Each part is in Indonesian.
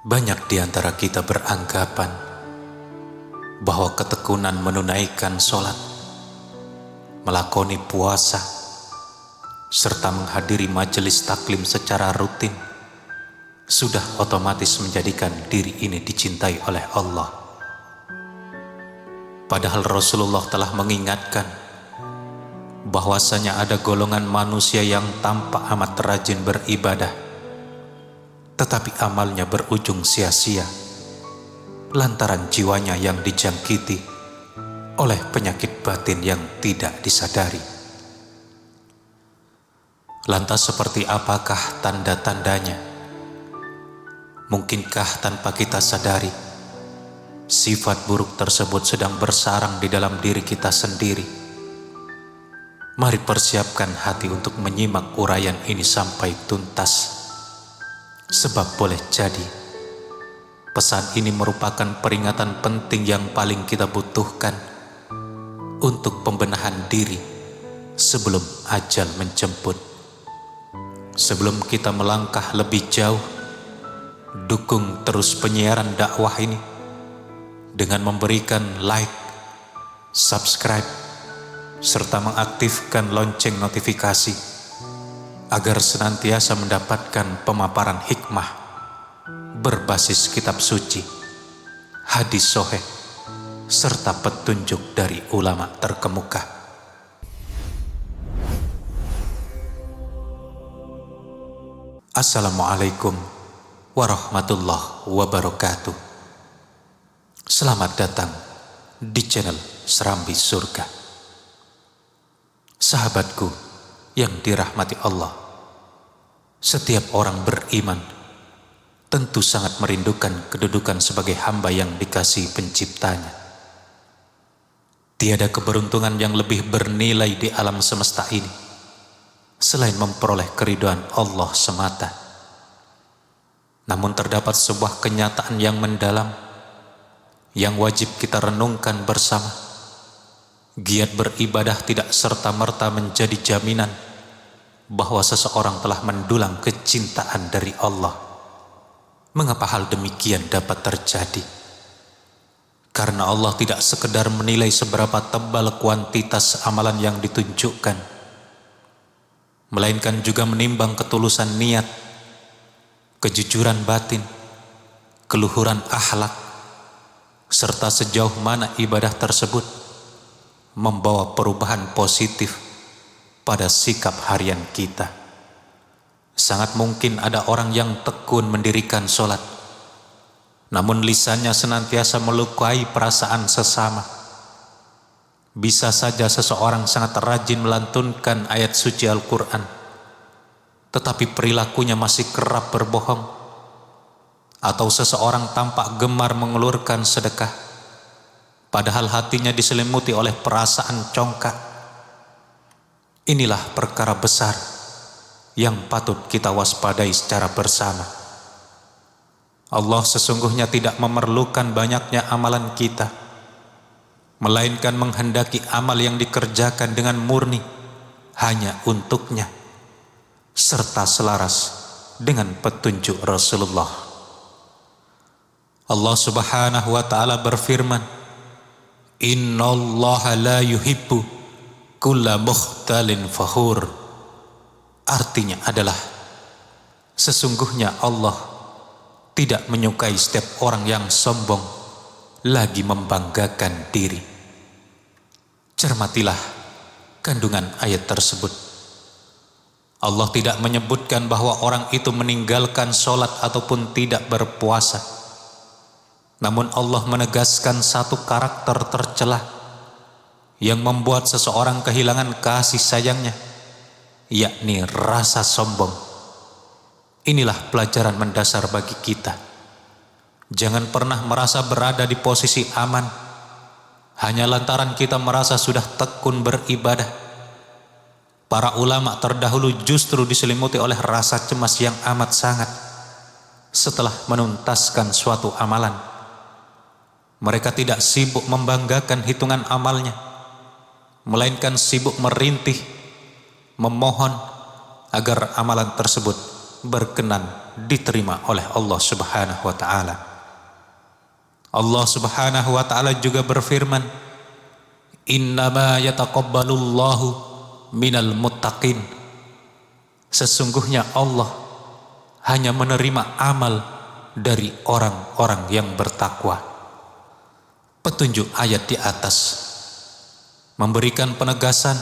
Banyak di antara kita beranggapan bahwa ketekunan menunaikan sholat, melakoni puasa, serta menghadiri majelis taklim secara rutin sudah otomatis menjadikan diri ini dicintai oleh Allah. Padahal Rasulullah telah mengingatkan bahwasanya ada golongan manusia yang tampak amat rajin beribadah, tetapi amalnya berujung sia-sia lantaran jiwanya yang dijangkiti oleh penyakit batin yang tidak disadari. Lantas seperti apakah tanda-tandanya? Mungkinkah tanpa kita sadari sifat buruk tersebut sedang bersarang di dalam diri kita sendiri? Mari persiapkan hati untuk menyimak uraian ini sampai tuntas, sebab boleh jadi pesan ini merupakan peringatan penting yang paling kita butuhkan untuk pembenahan diri sebelum ajal menjemput. Sebelum kita melangkah lebih jauh, dukung terus penyiaran dakwah ini dengan memberikan like, subscribe, serta mengaktifkan lonceng notifikasi agar senantiasa mendapatkan pemaparan hikmah berbasis kitab suci, hadis sahih, serta petunjuk dari ulama terkemuka. Assalamualaikum warahmatullahi wabarakatuh. Selamat datang di channel Serambi Surga. Sahabatku yang dirahmati Allah, setiap orang beriman tentu sangat merindukan kedudukan sebagai hamba yang dikasihi penciptanya. Tiada keberuntungan yang lebih bernilai di alam semesta ini selain memperoleh keridhaan Allah semata. Namun terdapat sebuah kenyataan yang mendalam yang wajib kita renungkan bersama. Giat beribadah tidak serta-merta menjadi jaminan bahwa seseorang telah mendulang kecintaan dari Allah. Mengapa hal demikian dapat terjadi? Karena Allah tidak sekedar menilai seberapa tebal kuantitas amalan yang ditunjukkan, melainkan juga menimbang ketulusan niat, kejujuran batin, keluhuran akhlak, serta sejauh mana ibadah tersebut membawa perubahan positif pada sikap harian kita. Sangat mungkin ada orang yang tekun mendirikan sholat, namun lisannya senantiasa melukai perasaan sesama. Bisa saja seseorang sangat rajin melantunkan ayat suci Al-Quran, tetapi perilakunya masih kerap berbohong. Atau seseorang tampak gemar mengelurkan sedekah, padahal hatinya diselimuti oleh perasaan congkak. Inilah perkara besar yang patut kita waspadai secara bersama. Allah sesungguhnya tidak memerlukan banyaknya amalan kita, melainkan menghendaki amal yang dikerjakan dengan murni hanya untuknya, serta selaras dengan petunjuk Rasulullah. Allah subhanahu wa ta'ala berfirman, Innallaha la yuhibbu kulla mukhtalin fakhur. Artinya adalah, sesungguhnya Allah tidak menyukai setiap orang yang sombong lagi membanggakan diri. Cermatilah kandungan ayat tersebut. Allah tidak menyebutkan bahwa orang itu meninggalkan sholat ataupun tidak berpuasa. Namun Allah menegaskan satu karakter tercela yang membuat seseorang kehilangan kasih sayangnya, yakni rasa sombong. Inilah pelajaran mendasar bagi kita. Jangan pernah merasa berada di posisi aman hanya lantaran kita merasa sudah tekun beribadah. Para ulama terdahulu justru diselimuti oleh rasa cemas yang amat sangat setelah menuntaskan suatu amalan. Mereka tidak sibuk membanggakan hitungan amalnya, melainkan sibuk merintih, memohon agar amalan tersebut berkenan diterima oleh Allah Subhanahu wa taala. Allah Subhanahu wa taala juga berfirman, "Innama yataqabbalullahu minal muttaqin." Sesungguhnya Allah hanya menerima amal dari orang-orang yang bertakwa. Petunjuk ayat di atas memberikan penegasan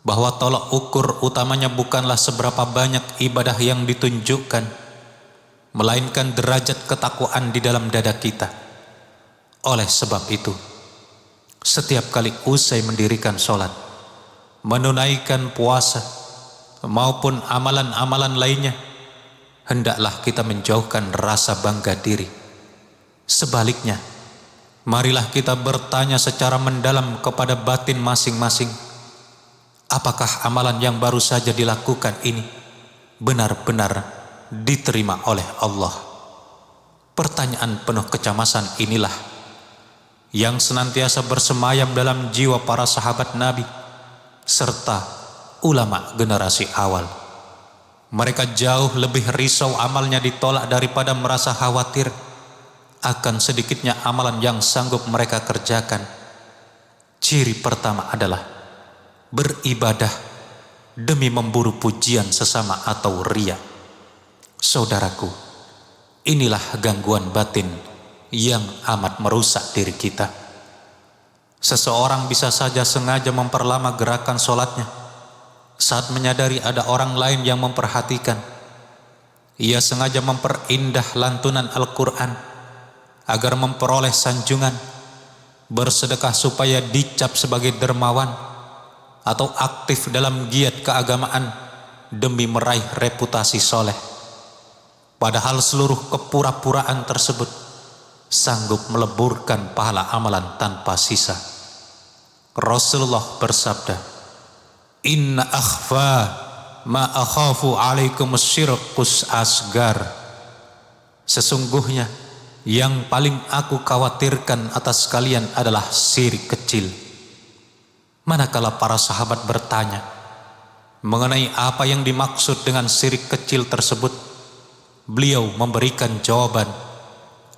bahwa tolak ukur utamanya bukanlah seberapa banyak ibadah yang ditunjukkan, melainkan derajat ketakwaan di dalam dada kita. Oleh sebab itu, setiap kali usai mendirikan sholat, menunaikan puasa, maupun amalan-amalan lainnya, hendaklah kita menjauhkan rasa bangga diri. Sebaliknya, marilah kita bertanya secara mendalam kepada batin masing-masing, apakah amalan yang baru saja dilakukan ini benar-benar diterima oleh Allah? Pertanyaan penuh kecemasan inilah yang senantiasa bersemayam dalam jiwa para sahabat Nabi serta ulama generasi awal. Mereka jauh lebih risau amalnya ditolak daripada merasa khawatir akan sedikitnya amalan yang sanggup mereka kerjakan. Ciri pertama adalah beribadah demi memburu pujian sesama atau riya. Saudaraku, inilah gangguan batin yang amat merusak diri kita. Seseorang bisa saja sengaja memperlama gerakan sholatnya saat menyadari ada orang lain yang memperhatikan. Ia sengaja memperindah lantunan Al-Quran agar memperoleh sanjungan, bersedekah supaya dicap sebagai dermawan, atau aktif dalam giat keagamaan demi meraih reputasi soleh. Padahal seluruh kepura-puraan tersebut sanggup meleburkan pahala amalan tanpa sisa. Rasulullah bersabda, "Inna akhfa ma akhafu alaikum syirkus asgar." Sesungguhnya yang paling aku khawatirkan atas kalian adalah syirik kecil. Manakala para sahabat bertanya mengenai apa yang dimaksud dengan syirik kecil tersebut, beliau memberikan jawaban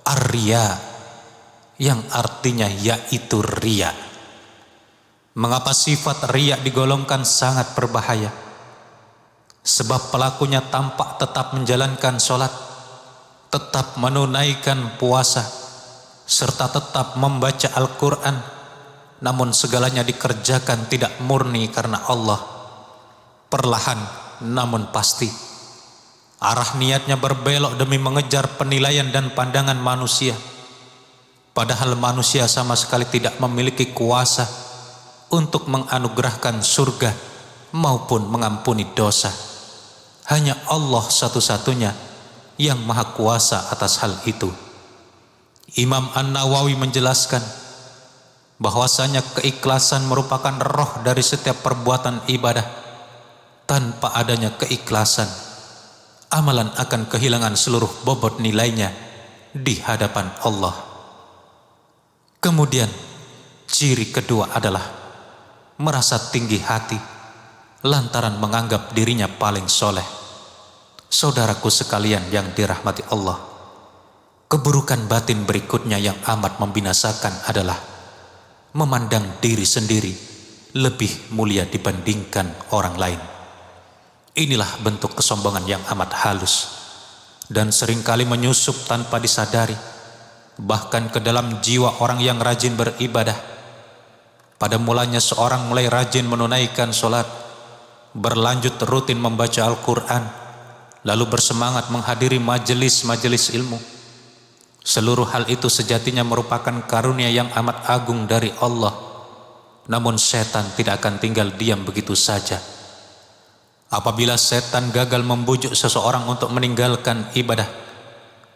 ar-riya, yang artinya yaitu riya. Mengapa sifat riya digolongkan sangat berbahaya? Sebab pelakunya tampak tetap menjalankan sholat, tetap menunaikan puasa, serta tetap membaca Al-Quran, namun segalanya dikerjakan tidak murni karena Allah. Perlahan namun pasti, arah niatnya berbelok demi mengejar penilaian dan pandangan manusia. Padahal manusia sama sekali tidak memiliki kuasa untuk menganugerahkan surga maupun mengampuni dosa. Hanya Allah satu-satunya yang maha kuasa atas hal itu. Imam An-Nawawi menjelaskan bahwasanya keikhlasan merupakan roh dari setiap perbuatan ibadah. Tanpa adanya keikhlasan, amalan akan kehilangan seluruh bobot nilainya di hadapan Allah. Kemudian ciri kedua adalah merasa tinggi hati lantaran menganggap dirinya paling soleh. Saudaraku sekalian yang dirahmati Allah, keburukan batin berikutnya yang amat membinasakan adalah memandang diri sendiri lebih mulia dibandingkan orang lain. Inilah bentuk kesombongan yang amat halus dan seringkali menyusup tanpa disadari, bahkan ke dalam jiwa orang yang rajin beribadah. Pada mulanya seorang mulai rajin menunaikan sholat, berlanjut rutin membaca Al-Quran, lalu bersemangat menghadiri majelis-majelis ilmu. Seluruh hal itu sejatinya merupakan karunia yang amat agung dari Allah. Namun setan tidak akan tinggal diam begitu saja. Apabila setan gagal membujuk seseorang untuk meninggalkan ibadah,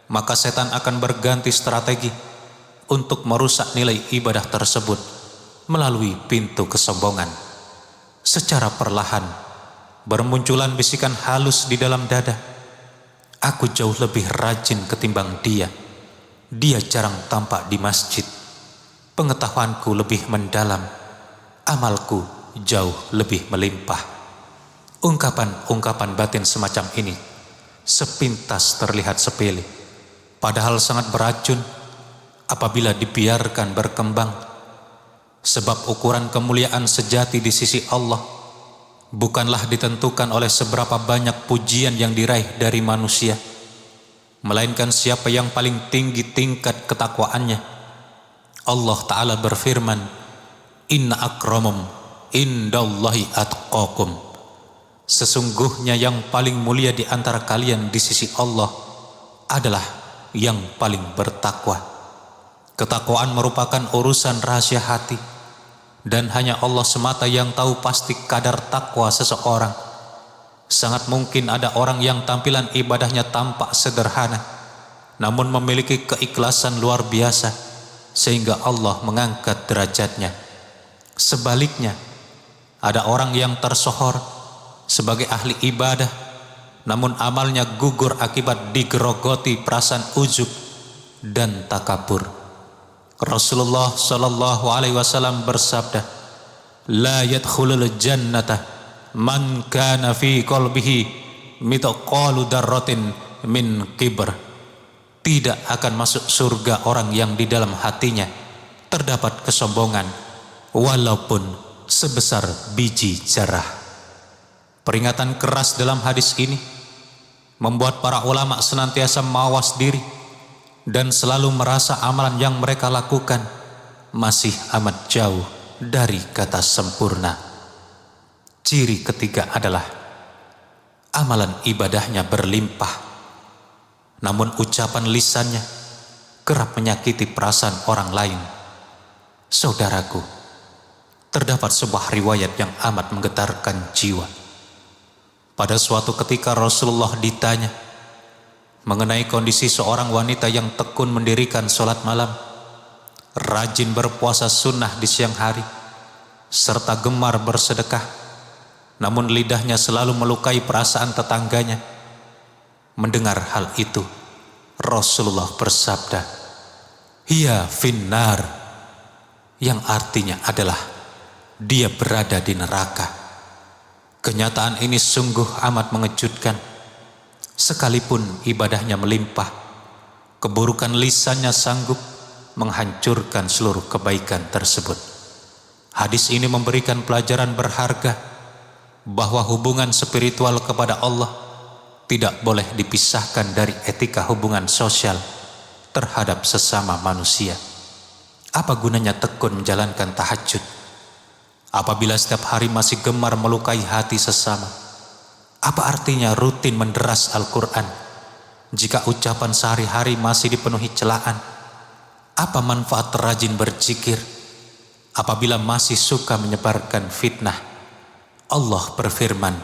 maka setan akan berganti strategi untuk merusak nilai ibadah tersebut melalui pintu kesombongan. Secara perlahan bermunculan bisikan halus di dalam dada, "Aku jauh lebih rajin ketimbang dia. Dia jarang tampak di masjid. Pengetahuanku lebih mendalam. Amalku jauh lebih melimpah." Ungkapan-ungkapan batin semacam ini sepintas terlihat sepele, padahal sangat beracun apabila dibiarkan berkembang. Sebab ukuran kemuliaan sejati di sisi Allah bukanlah ditentukan oleh seberapa banyak pujian yang diraih dari manusia, melainkan siapa yang paling tinggi tingkat ketakwaannya. Allah Ta'ala berfirman, Inna akramakum indallahi atqakum. Sesungguhnya yang paling mulia di antara kalian di sisi Allah adalah yang paling bertakwa. Ketakwaan merupakan urusan rahasia hati, dan hanya Allah semata yang tahu pasti kadar takwa seseorang. Sangat mungkin ada orang yang tampilan ibadahnya tampak sederhana, namun memiliki keikhlasan luar biasa, sehingga Allah mengangkat derajatnya. Sebaliknya, ada orang yang tersohor sebagai ahli ibadah, namun amalnya gugur akibat digerogoti perasaan ujub dan takabur. Rasulullah sallallahu alaihi wasallam bersabda, La yadkhulul jannata man kana fi qalbihi mithqalu dzarratin min kibr. Tidak akan masuk surga orang yang di dalam hatinya terdapat kesombongan walaupun sebesar biji zarah. Peringatan keras dalam hadis ini membuat para ulama senantiasa mawas diri dan selalu merasa amalan yang mereka lakukan masih amat jauh dari kata sempurna. Ciri ketiga adalah amalan ibadahnya berlimpah, namun ucapan lisannya kerap menyakiti perasaan orang lain. Saudaraku, terdapat sebuah riwayat yang amat menggetarkan jiwa. Pada suatu ketika Rasulullah ditanya mengenai kondisi seorang wanita yang tekun mendirikan sholat malam, rajin berpuasa sunnah di siang hari, serta gemar bersedekah, namun lidahnya selalu melukai perasaan tetangganya. Mendengar hal itu, Rasulullah bersabda, Hiya finnar, yang artinya adalah dia berada di neraka. Kenyataan ini sungguh amat mengejutkan. Sekalipun ibadahnya melimpah, keburukan lisannya sanggup menghancurkan seluruh kebaikan tersebut. Hadis ini memberikan pelajaran berharga bahwa hubungan spiritual kepada Allah tidak boleh dipisahkan dari etika hubungan sosial terhadap sesama manusia. Apa gunanya tekun menjalankan tahajud apabila setiap hari masih gemar melukai hati sesama? Apa artinya rutin menderas Al-Quran jika ucapan sehari-hari masih dipenuhi celaan? Apa manfaat rajin berzikir apabila masih suka menyebarkan fitnah? Allah berfirman,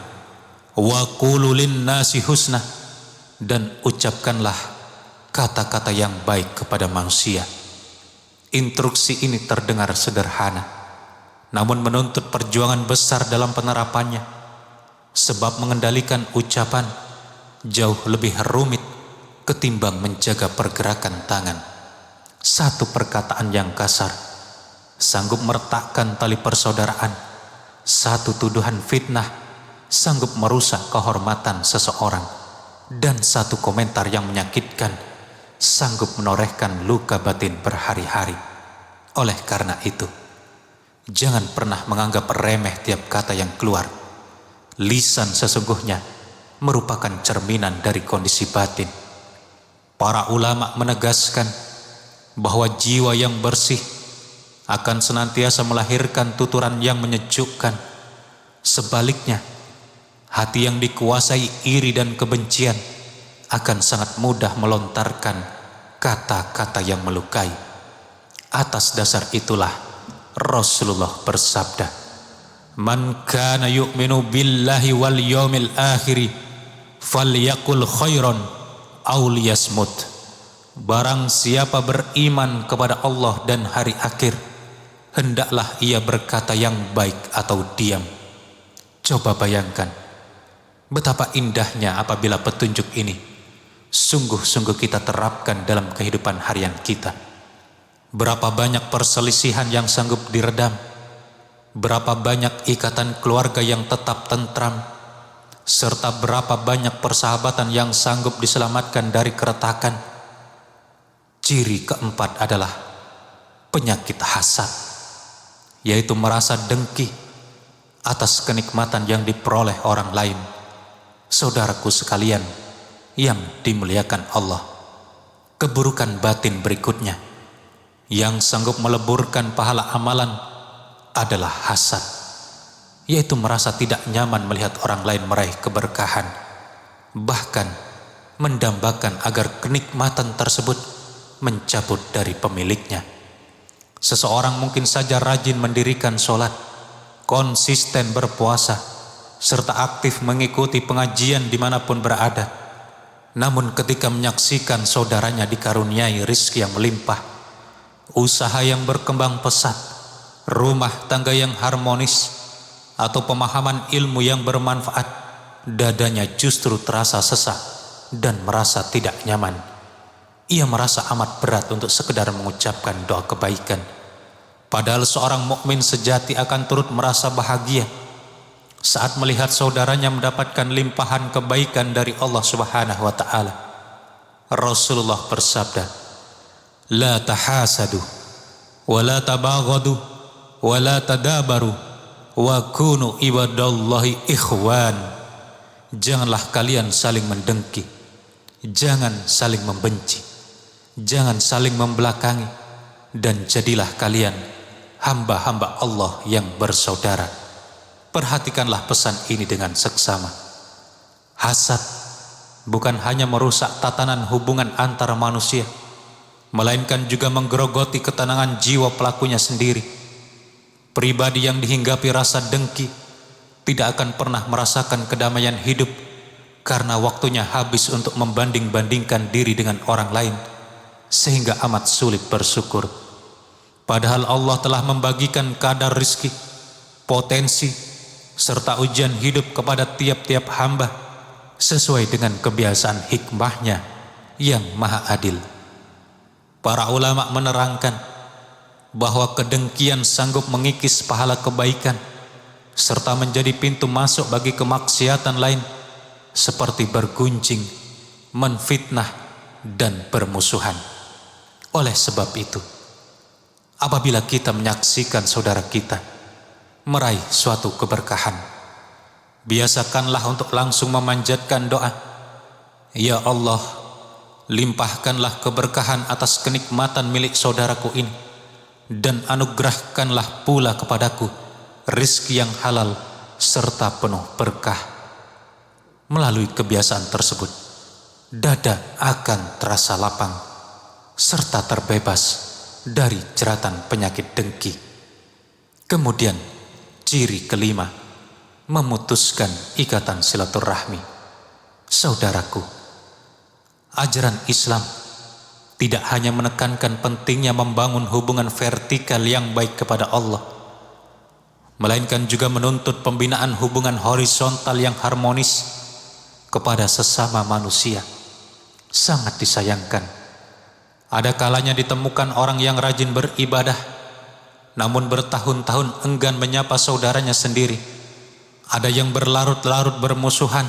Wa qulu linnasi husna, dan ucapkanlah kata-kata yang baik kepada manusia. Instruksi ini terdengar sederhana, namun menuntut perjuangan besar dalam penerapannya. Sebab mengendalikan ucapan jauh lebih rumit ketimbang menjaga pergerakan tangan. Satu perkataan yang kasar sanggup meretakkan tali persaudaraan. Satu tuduhan fitnah sanggup merusak kehormatan seseorang. Dan satu komentar yang menyakitkan sanggup menorehkan luka batin berhari-hari. Oleh karena itu, jangan pernah menganggap remeh tiap kata yang keluar. Lisan sesungguhnya merupakan cerminan dari kondisi batin. Para ulama menegaskan bahwa jiwa yang bersih akan senantiasa melahirkan tuturan yang menyejukkan. Sebaliknya, hati yang dikuasai iri dan kebencian akan sangat mudah melontarkan kata-kata yang melukai. Atas dasar itulah Rasulullah bersabda, Man kana yu'minu billahi wal yawmil akhiri falyakul khairan aw liyasmut. Barang siapa beriman kepada Allah dan hari akhir, hendaklah ia berkata yang baik atau diam. Coba bayangkan betapa indahnya apabila petunjuk ini sungguh-sungguh kita terapkan dalam kehidupan harian kita. Berapa banyak perselisihan yang sanggup diredam, berapa banyak ikatan keluarga yang tetap tentram, serta berapa banyak persahabatan yang sanggup diselamatkan dari keretakan. Ciri keempat adalah penyakit hasad, yaitu merasa dengki atas kenikmatan yang diperoleh orang lain. Saudaraku sekalian yang dimuliakan Allah, keburukan batin berikutnya yang sanggup meleburkan pahala amalan adalah hasad, yaitu merasa tidak nyaman melihat orang lain meraih keberkahan, bahkan mendambakan agar kenikmatan tersebut mencabut dari pemiliknya. Seseorang mungkin saja rajin mendirikan sholat, konsisten berpuasa, serta aktif mengikuti pengajian dimanapun berada. Namun ketika menyaksikan saudaranya dikaruniai rizki yang melimpah, usaha yang berkembang pesat, rumah tangga yang harmonis, atau pemahaman ilmu yang bermanfaat, dadanya justru terasa sesak dan merasa tidak nyaman. Ia merasa amat berat untuk sekedar mengucapkan doa kebaikan. Padahal seorang mukmin sejati akan turut merasa bahagia saat melihat saudaranya mendapatkan limpahan kebaikan dari Allah Subhanahu wa taala. Rasulullah bersabda, "La tahasadu wa la tabaghadu wa la tadabaru wa kunu ibadallahi ikhwan." Janganlah kalian saling mendengki, jangan saling membenci, jangan saling membelakangi, dan jadilah kalian hamba-hamba Allah yang bersaudara. Perhatikanlah pesan ini dengan seksama. Hasad bukan hanya merusak tatanan hubungan antara manusia, melainkan juga menggerogoti ketenangan jiwa pelakunya sendiri. Pribadi yang dihinggapi rasa dengki tidak akan pernah merasakan kedamaian hidup, karena waktunya habis untuk membanding-bandingkan diri dengan orang lain, sehingga amat sulit bersyukur. Padahal Allah telah membagikan kadar rizki, potensi, serta ujian hidup kepada tiap-tiap hamba sesuai dengan kebiasaan hikmahnya yang maha adil. Para ulama menerangkan bahwa kedengkian sanggup mengikis pahala kebaikan serta menjadi pintu masuk bagi kemaksiatan lain seperti bergunjing, menfitnah, dan bermusuhan. Oleh sebab itu, apabila kita menyaksikan saudara kita meraih suatu keberkahan, biasakanlah untuk langsung memanjatkan doa, "Ya Allah, limpahkanlah keberkahan atas kenikmatan milik saudaraku ini, dan anugerahkanlah pula kepadaku rizki yang halal serta penuh berkah." Melalui kebiasaan tersebut, dada akan terasa lapang serta terbebas dari jeratan penyakit dengki. Kemudian ciri kelima, memutuskan ikatan silaturahmi. Saudaraku, ajaran Islam tidak hanya menekankan pentingnya membangun hubungan vertikal yang baik kepada Allah, melainkan juga menuntut pembinaan hubungan horizontal yang harmonis kepada sesama manusia. Sangat disayangkan, ada kalanya ditemukan orang yang rajin beribadah, namun bertahun-tahun enggan menyapa saudaranya sendiri. Ada yang berlarut-larut bermusuhan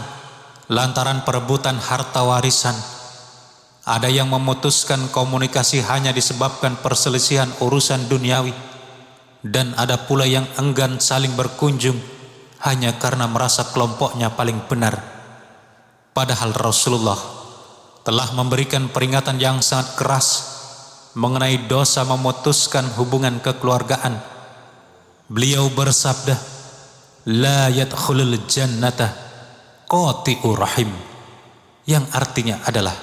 lantaran perebutan harta warisan. Ada yang memutuskan komunikasi hanya disebabkan perselisihan urusan duniawi. Dan ada pula yang enggan saling berkunjung hanya karena merasa kelompoknya paling benar. Padahal Rasulullah telah memberikan peringatan yang sangat keras mengenai dosa memutuskan hubungan kekeluargaan. Beliau bersabda, "La yadkhulul jannata qati'u rahim," yang artinya adalah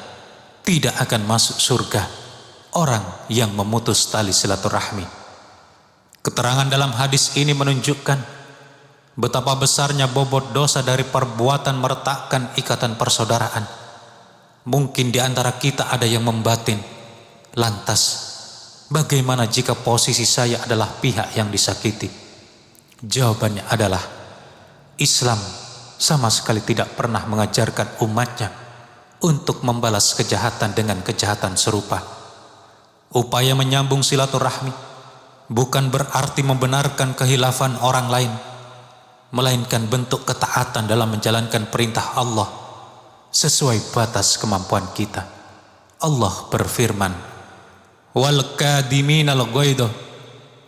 tidak akan masuk surga orang yang memutus tali silaturahmi. Keterangan dalam hadis ini menunjukkan betapa besarnya bobot dosa dari perbuatan meretakkan ikatan persaudaraan. Mungkin di antara kita ada yang membatin, lantas bagaimana jika posisi saya adalah pihak yang disakiti? Jawabannya adalah, Islam sama sekali tidak pernah mengajarkan umatnya untuk membalas kejahatan dengan kejahatan serupa. Upaya menyambung silaturahmi bukan berarti membenarkan kehilafan orang lain, melainkan bentuk ketaatan dalam menjalankan perintah Allah sesuai batas kemampuan kita. Allah berfirman, wal kadiminal ghaidha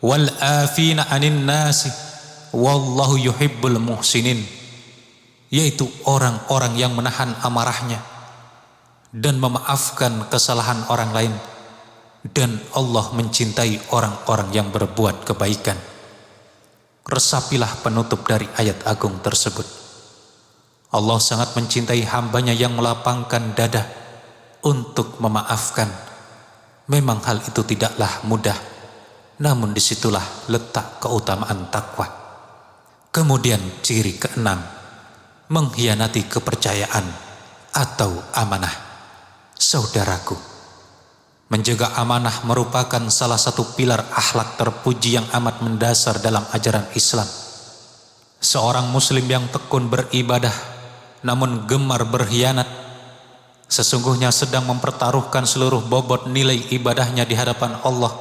wal afina 'anin nasi wallahu yuhibbul muhsinin, yaitu orang-orang yang menahan amarahnya dan memaafkan kesalahan orang lain, dan Allah mencintai orang-orang yang berbuat kebaikan. Resapilah penutup dari ayat agung tersebut. Allah sangat mencintai hambanya yang melapangkan dada untuk memaafkan. Memang hal itu tidaklah mudah, namun disitulah letak keutamaan takwa. Kemudian ciri keenam, mengkhianati kepercayaan atau amanah. Saudaraku, menjaga amanah merupakan salah satu pilar akhlak terpuji yang amat mendasar dalam ajaran Islam. Seorang muslim yang tekun beribadah namun gemar berkhianat, sesungguhnya sedang mempertaruhkan seluruh bobot nilai ibadahnya di hadapan Allah.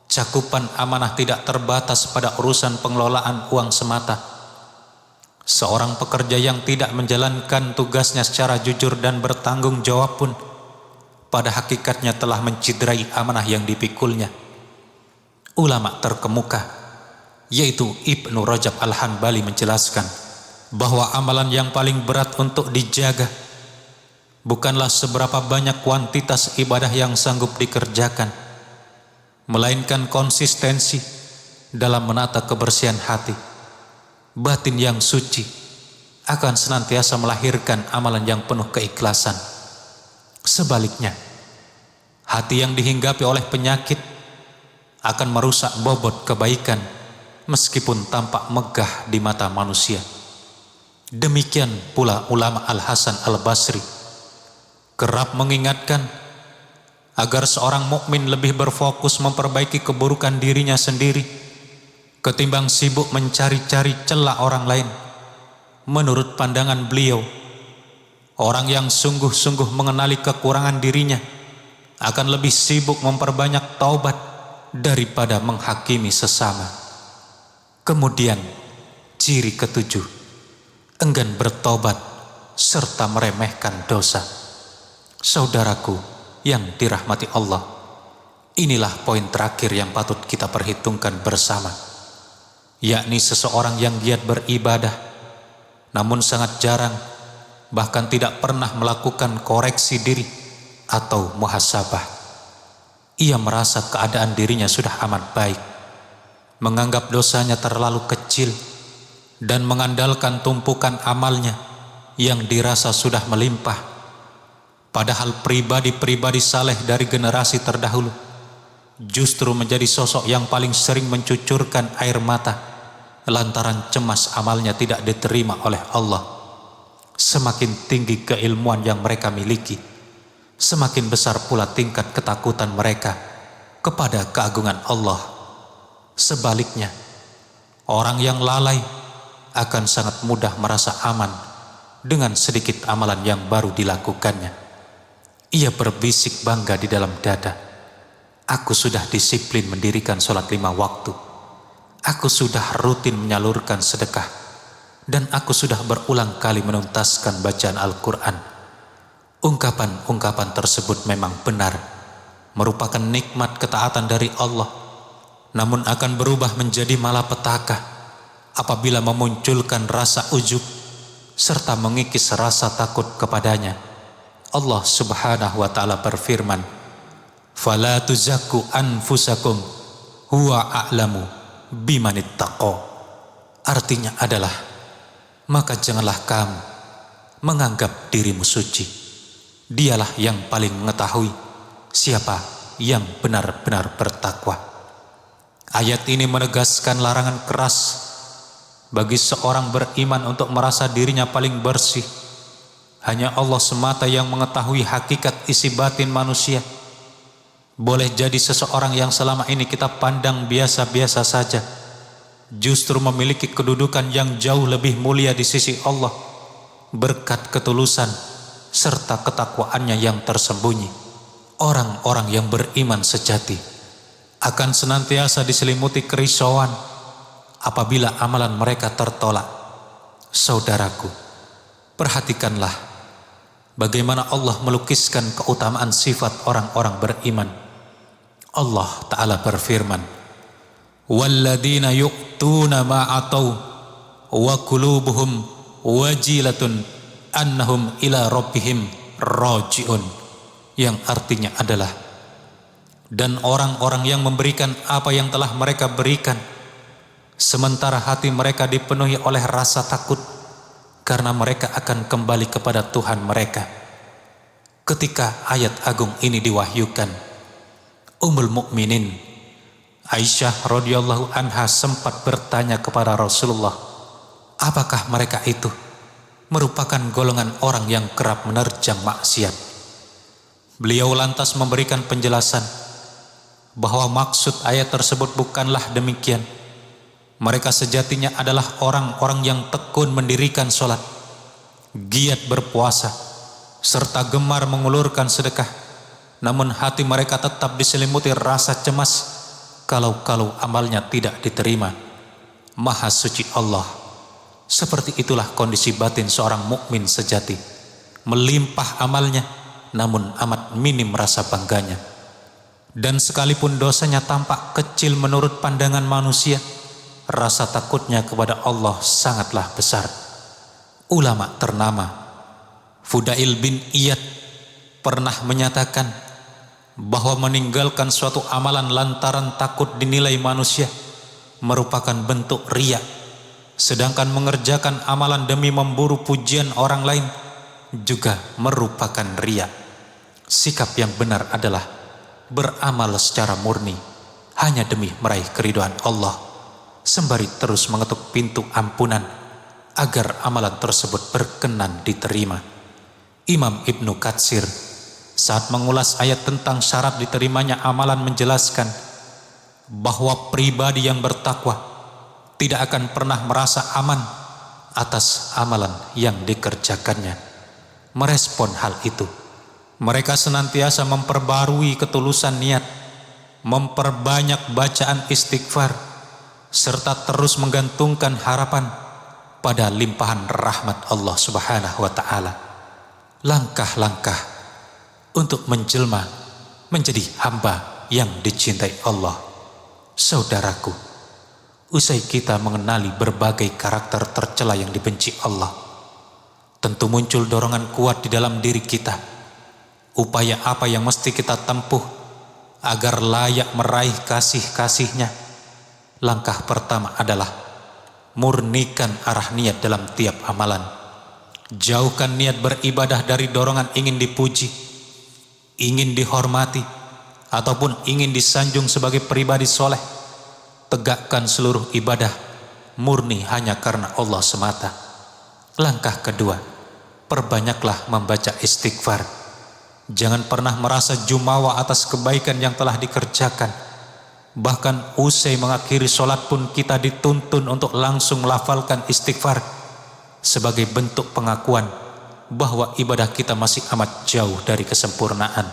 Cakupan amanah tidak terbatas pada urusan pengelolaan uang semata. Seorang pekerja yang tidak menjalankan tugasnya secara jujur dan bertanggung jawab pun pada hakikatnya telah menciderai amanah yang dipikulnya. Ulama terkemuka, yaitu Ibnu Rajab Al-Hanbali, menjelaskan bahwa amalan yang paling berat untuk dijaga bukanlah seberapa banyak kuantitas ibadah yang sanggup dikerjakan, melainkan konsistensi dalam menata kebersihan hati. Batin yang suci akan senantiasa melahirkan amalan yang penuh keikhlasan. Sebaliknya, hati yang dihinggapi oleh penyakit akan merusak bobot kebaikan meskipun tampak megah di mata manusia. Demikian pula ulama Al-Hasan Al-Basri kerap mengingatkan agar seorang mukmin lebih berfokus memperbaiki keburukan dirinya sendiri ketimbang sibuk mencari-cari celah orang lain. Menurut pandangan beliau, orang yang sungguh-sungguh mengenali kekurangan dirinya akan lebih sibuk memperbanyak taubat daripada menghakimi sesama. Kemudian ciri ketujuh, enggan bertobat serta meremehkan dosa. Saudaraku yang dirahmati Allah, inilah poin terakhir yang patut kita perhitungkan bersama, yakni seseorang yang giat beribadah namun sangat jarang, bahkan tidak pernah melakukan koreksi diri atau muhasabah. Ia merasa keadaan dirinya sudah amat baik, menganggap dosanya terlalu kecil, dan mengandalkan tumpukan amalnya yang dirasa sudah melimpah. Padahal pribadi-pribadi saleh dari generasi terdahulu justru menjadi sosok yang paling sering mencucurkan air mata lantaran cemas amalnya tidak diterima oleh Allah. Semakin tinggi keilmuan yang mereka miliki, semakin besar pula tingkat ketakutan mereka kepada keagungan Allah. Sebaliknya, orang yang lalai akan sangat mudah merasa aman dengan sedikit amalan yang baru dilakukannya. Ia berbisik bangga di dalam dada, aku sudah disiplin mendirikan sholat 5 waktu, aku sudah rutin menyalurkan sedekah, dan aku sudah berulang kali menuntaskan bacaan Al-Quran. Ungkapan-ungkapan tersebut memang benar, merupakan nikmat ketaatan dari Allah, namun akan berubah menjadi malapetaka apabila memunculkan rasa ujub serta mengikis rasa takut kepadanya. Allah Subhanahu wa ta'ala berfirman, "Fala tuzakku anfusakum huwa a'lamu bimanittaqo." Artinya adalah, maka janganlah kamu menganggap dirimu suci. Dialah yang paling mengetahui siapa yang benar-benar bertakwa. Ayat ini menegaskan larangan keras bagi seorang beriman untuk merasa dirinya paling bersih. Hanya Allah semata yang mengetahui hakikat isi batin manusia. Boleh jadi seseorang yang selama ini kita pandang biasa-biasa saja justru memiliki kedudukan yang jauh lebih mulia di sisi Allah berkat ketulusan serta ketakwaannya yang tersembunyi. Orang-orang yang beriman sejati akan senantiasa diselimuti kerisauan apabila amalan mereka tertolak. Saudaraku, perhatikanlah bagaimana Allah melukiskan keutamaan sifat orang-orang beriman. Allah Ta'ala berfirman, "Walladzina yu'tuna ma atau wa qulubuhum wajilatun annahum ila rabbihim raji'un." Yang artinya adalah, dan orang-orang yang memberikan apa yang telah mereka berikan, sementara hati mereka dipenuhi oleh rasa takut karena mereka akan kembali kepada Tuhan mereka. Ketika ayat agung ini diwahyukan, Ummul Mukminin Aisyah radhiyallahu anha sempat bertanya kepada Rasulullah, apakah mereka itu merupakan golongan orang yang kerap menerjang maksiat? Beliau lantas memberikan penjelasan bahwa maksud ayat tersebut bukanlah demikian. Mereka sejatinya adalah orang-orang yang tekun mendirikan sholat, giat berpuasa, serta gemar mengulurkan sedekah. Namun hati mereka tetap diselimuti rasa cemas kalau amalnya tidak diterima. Maha suci Allah. Seperti itulah kondisi batin seorang mukmin sejati. Melimpah amalnya, namun amat minim rasa bangganya. Dan sekalipun dosanya tampak kecil menurut pandangan manusia, rasa takutnya kepada Allah sangatlah besar. Ulama ternama Fudail bin Iyad pernah menyatakan bahwa meninggalkan suatu amalan lantaran takut dinilai manusia merupakan bentuk riya, sedangkan mengerjakan amalan demi memburu pujian orang lain juga merupakan riya. Sikap yang benar adalah beramal secara murni hanya demi meraih keridhaan Allah, sembari terus mengetuk pintu ampunan agar amalan tersebut berkenan diterima. Imam Ibnu Katsir saat mengulas ayat tentang syarat diterimanya amalan menjelaskan bahwa pribadi yang bertakwa tidak akan pernah merasa aman atas amalan yang dikerjakannya. Merespon hal itu, mereka senantiasa memperbarui ketulusan niat, memperbanyak bacaan istighfar, serta terus menggantungkan harapan pada limpahan rahmat Allah Subhanahu wa Ta'ala. Langkah-langkah untuk menjelma menjadi hamba yang dicintai Allah. Saudaraku, usai kita mengenali berbagai karakter tercela yang dibenci Allah, tentu muncul dorongan kuat di dalam diri kita. Upaya apa yang mesti kita tempuh agar layak meraih kasih-kasih-Nya? Langkah pertama adalah murnikan arah niat dalam tiap amalan. Jauhkan niat beribadah dari dorongan ingin dipuji, ingin dihormati, ataupun ingin disanjung sebagai pribadi soleh. Tegakkan seluruh ibadah murni hanya karena Allah semata. Langkah kedua, perbanyaklah membaca istighfar. Jangan pernah merasa jumawa atas kebaikan yang telah dikerjakan. Bahkan usai mengakhiri sholat pun kita dituntun untuk langsung melafalkan istighfar sebagai bentuk pengakuan bahwa ibadah kita masih amat jauh dari kesempurnaan.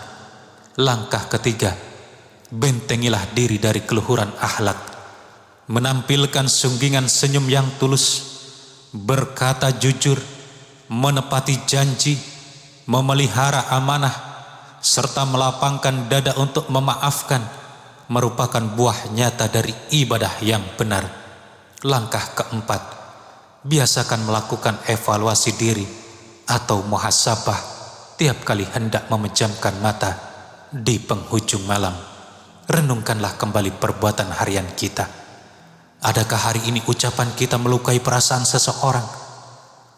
Langkah ketiga, bentengilah diri dari keluhuran akhlak. Menampilkan sunggingan senyum yang tulus, berkata jujur, menepati janji, memelihara amanah, serta melapangkan dada untuk memaafkan merupakan buah nyata dari ibadah yang benar. Langkah keempat, biasakan melakukan evaluasi diri atau muhasabah tiap kali hendak memejamkan mata di penghujung malam. Renungkanlah kembali perbuatan harian kita. Adakah hari ini ucapan kita melukai perasaan seseorang?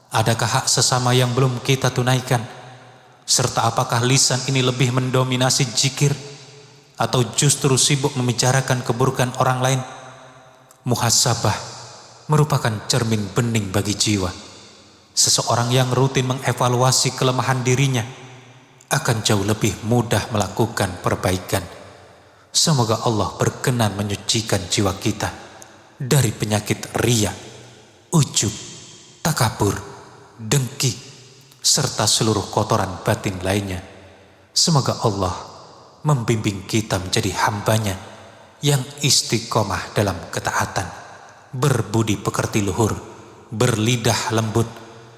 Adakah hak sesama yang belum kita tunaikan? Serta apakah lisan ini lebih mendominasi zikir atau justru sibuk membicarakan keburukan orang lain? Muhasabah merupakan cermin bening bagi jiwa. Seseorang yang rutin mengevaluasi kelemahan dirinya akan jauh lebih mudah melakukan perbaikan. Semoga Allah berkenan menyucikan jiwa kita dari penyakit riya, ujub, takabur, dengki, serta seluruh kotoran batin lainnya. Semoga Allah membimbing kita menjadi hambanya yang istiqomah dalam ketaatan. berbudi pekerti luhur, berlidah lembut,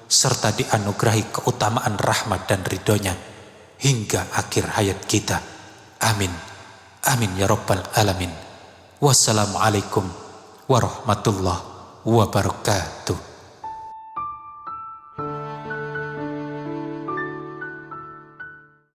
serta dianugerahi keutamaan rahmat dan ridhonya hingga akhir hayat kita. Amin. Amin ya rabbal alamin. Wassalamualaikum warahmatullahi wabarakatuh.